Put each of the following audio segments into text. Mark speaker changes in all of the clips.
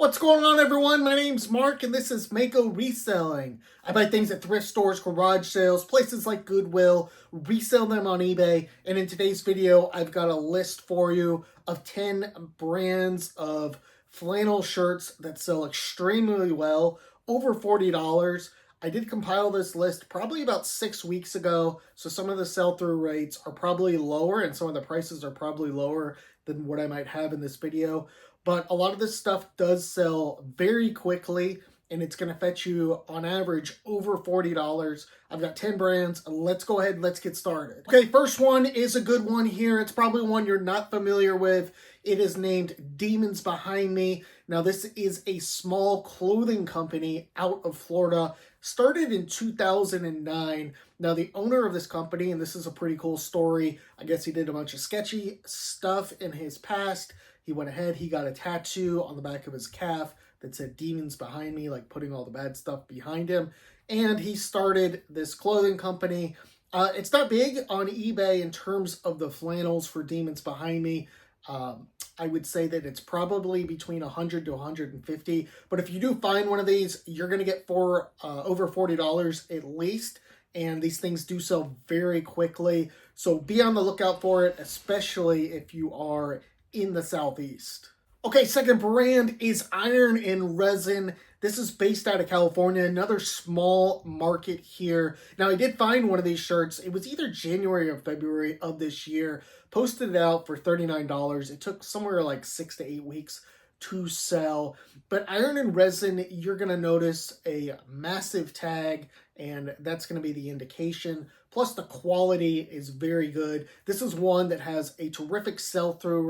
Speaker 1: What's going on, everyone? My name's Mark, and this is Mako Reselling. I buy things at thrift stores, garage sales, places like Goodwill, resell them on eBay, and in today's video, I've got a list for you of 10 brands of flannel shirts that sell extremely well, over $40. I did compile this list probably about 6 weeks ago, so some of the sell-through rates are probably lower, and some of the prices are probably lower than what I might have in this video. But a lot of this stuff does sell very quickly, and it's going to fetch you on average over $40. I've got 10 brands. Let's go ahead and let's get started. Okay, first one is a good one here. It's probably one you're not familiar with. It is named Demons Behind Me. Now, this is a small clothing company out of Florida. Started in 2009. Now, the owner of this company, and this is a pretty cool story, I guess he did a bunch of sketchy stuff in his past. He went ahead, he got a tattoo on the back of his calf that said Demons Behind Me, like putting all the bad stuff behind him. And he started this clothing company. It's not big on eBay in terms of the flannels for Demons Behind Me. I would say that it's probably between 100 to 150. But if you do find one of these, you're going to get for over $40 at least. And these things do sell very quickly. So be on the lookout for it, especially if you are in the Southeast. Okay, second brand is Iron and Resin. This is based out of California, another small market here. Now, I did find one of these shirts. It was either January or February of this year. Posted it out for $39. It took somewhere like 6 to 8 weeks to sell. But Iron and Resin, you're going to notice a massive tag, and that's going to be the indication. Plus, the quality is very good. This is one that has a terrific sell-through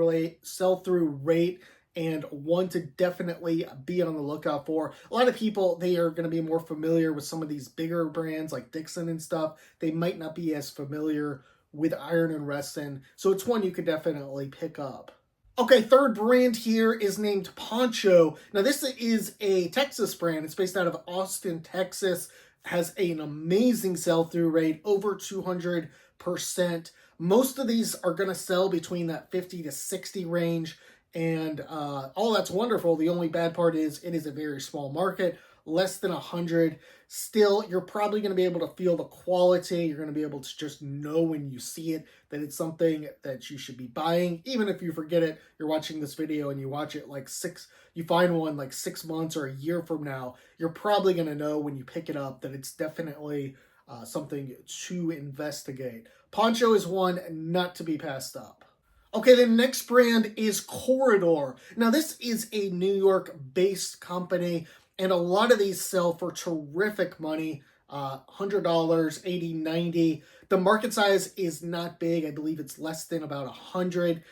Speaker 1: rate, and one to definitely be on the lookout for. A lot of people, they are going to be more familiar with some of these bigger brands like Dixon and stuff. They might not be as familiar with Iron and Resin, so it's one you could definitely pick up. Okay, third brand here is named Poncho. Now, this is a Texas brand. It's based out of Austin, Texas. Has an amazing sell-through rate, over 200%. Most of these are going to sell between that 50 to 60 range, and all that's wonderful. The only bad part is it is a very small market, less than 100. Still, you're probably going to be able to feel the quality. You're going to be able to just know when you see it that it's something that you should be buying. Even if you forget it, you're watching this video and you watch it you find one like 6 months or a year from now, you're probably going to know when you pick it up that it's definitely something to investigate. Poncho is one not to be passed up. Okay, the next brand is Corridor. Now, this is a New York-based company, and a lot of these sell for terrific money, $100, $80, $90. The market size is not big. I believe it's less than about 100.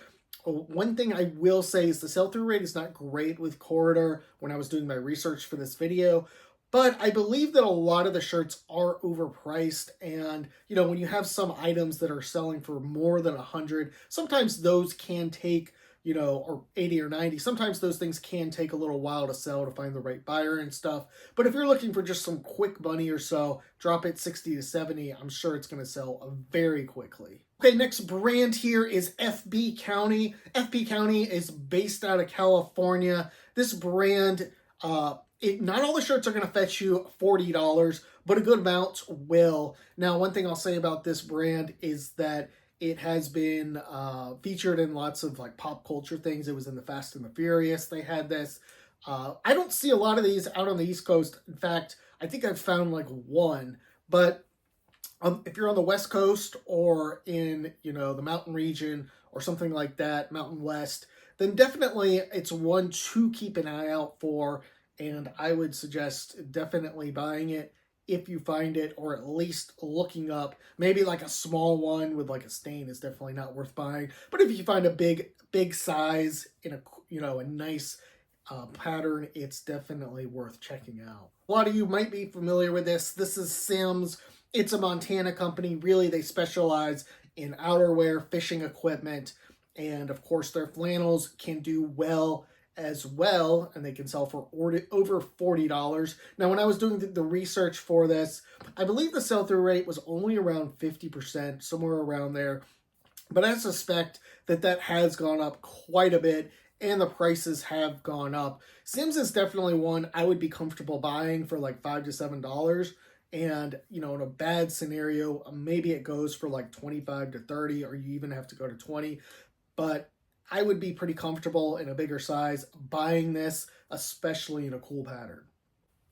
Speaker 1: One thing I will say is the sell-through rate is not great with Corridor when I was doing my research for this video. But I believe that a lot of the shirts are overpriced, and when you have some items that are selling for more than 100, sometimes those can take, or 80 or 90, sometimes those things can take a little while to sell to find the right buyer and stuff. But if you're looking for just some quick money or so, drop it 60 to 70, I'm sure it's going to sell very quickly. Okay, next brand here is FB County. FB County is based out of California. This brand, not all the shirts are going to fetch you $40, but a good amount will. Now, one thing I'll say about this brand is that it has been featured in lots of like pop culture things. It was in the Fast and the Furious. They had this. I don't see a lot of these out on the East Coast. In fact, I think I've found like one. But if you're on the West Coast or in the mountain region or something like that, Mountain West, then definitely it's one to keep an eye out for. And I would suggest definitely buying it if you find it, or at least looking up. Maybe like a small one with like a stain is definitely not worth buying. But if you find a big size in a nice pattern, it's definitely worth checking out. A lot of you might be familiar with this. This is Simms. It's a Montana company. Really, they specialize in outerwear, fishing equipment, and of course their flannels can do well as well, and they can sell for over $40. Now, when I was doing the research for this, I believe the sell-through rate was only around 50%, somewhere around there. But I suspect that has gone up quite a bit, and the prices have gone up. Sims is definitely one I would be comfortable buying for like $5 to $7. And, you know, in a bad scenario, maybe it goes for like 25 to 30, or you even have to go to 20. But I would be pretty comfortable in a bigger size buying this, especially in a cool pattern.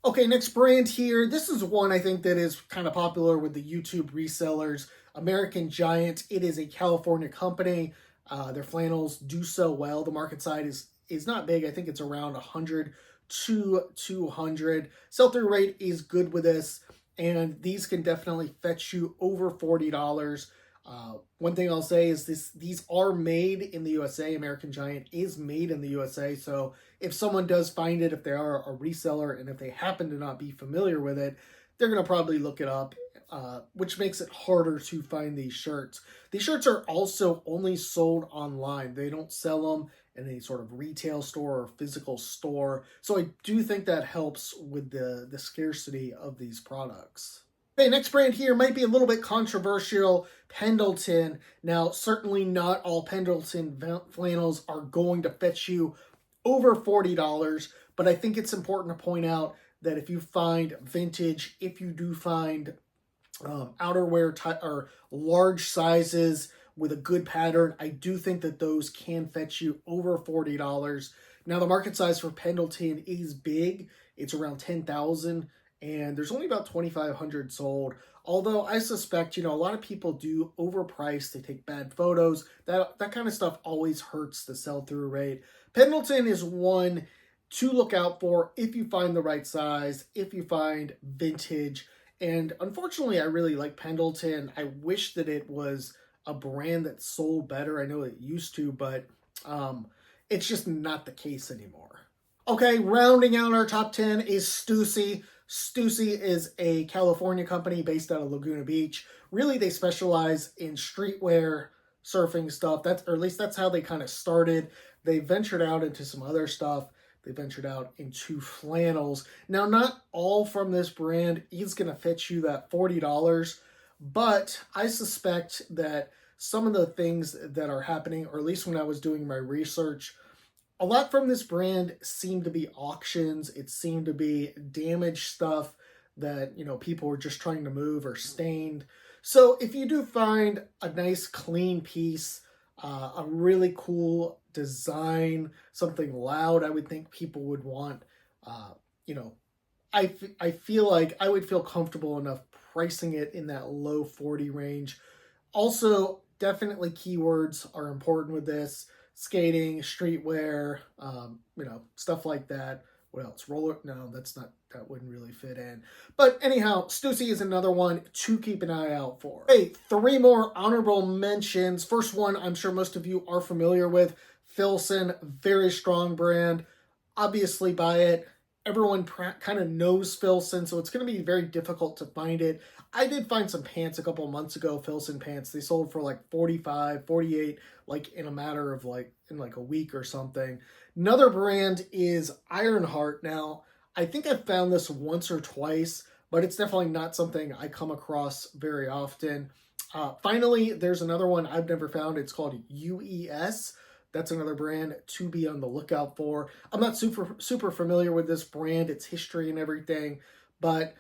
Speaker 1: Okay, next brand here. This is one I think that is kind of popular with the YouTube resellers. American Giant. It is a California company. Their flannels do so well. The market size is not big. I think it's around 100 to 200. Sell-through rate is good with this, and these can definitely fetch you over $40. One thing I'll say is these are made in the USA. American Giant is made in the USA, so if someone does find it, if they are a reseller, and if they happen to not be familiar with it, they're going to probably look it up, which makes it harder to find these shirts. These shirts are also only sold online. They don't sell them in any sort of retail store or physical store, so I do think that helps with the scarcity of these products. Okay, next brand here might be a little bit controversial, Pendleton. Now, certainly not all Pendleton flannels are going to fetch you over $40, but I think it's important to point out that if you find vintage, if you do find outerwear or large sizes with a good pattern, I do think that those can fetch you over $40. Now, the market size for Pendleton is big. It's around 10,000. And there's only about 2,500 sold. Although I suspect, you know, a lot of people do overprice. They take bad photos. That kind of stuff always hurts the sell-through rate. Pendleton is one to look out for if you find the right size, if you find vintage. And unfortunately, I really like Pendleton. I wish that it was a brand that sold better. I know it used to, but it's just not the case anymore. Okay, rounding out our top 10 is Stussy. Stussy is a California company based out of Laguna Beach. Really, they specialize in streetwear, surfing stuff. Or at least that's how they kind of started. They ventured out into some other stuff. They ventured out into flannels. Now, not all from this brand is going to fetch you that $40, but I suspect that some of the things that are happening, or at least when I was doing my research, a lot from this brand seemed to be auctions. It seemed to be damaged stuff that, you know, people were just trying to move or stained. So if you do find a nice clean piece, a really cool design, something loud, I would think people would want, you know, I feel like I would feel comfortable enough pricing it in that low 40 range. Also, definitely keywords are important with this. Skating, streetwear, you know, stuff like that. What else? Roller? No, that wouldn't really fit in. But anyhow, Stussy is another one to keep an eye out for. Hey, 3 more honorable mentions. First one, I'm sure most of you are familiar with. Filson, very strong brand. Obviously buy it. Everyone kind of knows Filson, so it's going to be very difficult to find it. I did find some pants a couple of months ago, Filson pants. They sold for like 45, 48, like in a matter of in a week or something. Another brand is Ironheart. Now, I think I've found this once or twice, but it's definitely not something I come across very often. Finally, there's another one I've never found. It's called UES. That's another brand to be on the lookout for. I'm not super familiar with this brand, its history and everything, but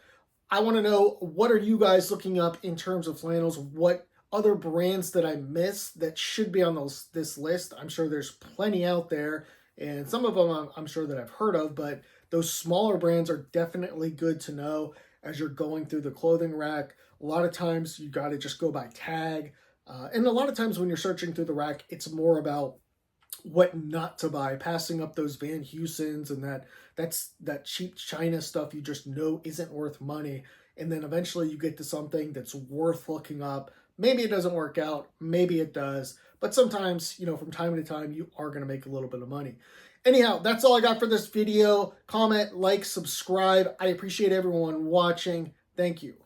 Speaker 1: I want to know, what are you guys looking up in terms of flannels? What other brands that I missed that should be on this list? I'm sure there's plenty out there, and some of them I'm sure that I've heard of, but those smaller brands are definitely good to know as you're going through the clothing rack. A lot of times you got to just go by tag, and a lot of times when you're searching through the rack, it's more about what not to buy, passing up those Van Heusens and that cheap China stuff you just know isn't worth money. And then eventually you get to something that's worth looking up. Maybe it doesn't work out, maybe it does, but sometimes, you know, from time to time, you are going to make a little bit of money. Anyhow, that's all I got for this video. Comment, like, subscribe. I appreciate everyone watching. Thank you.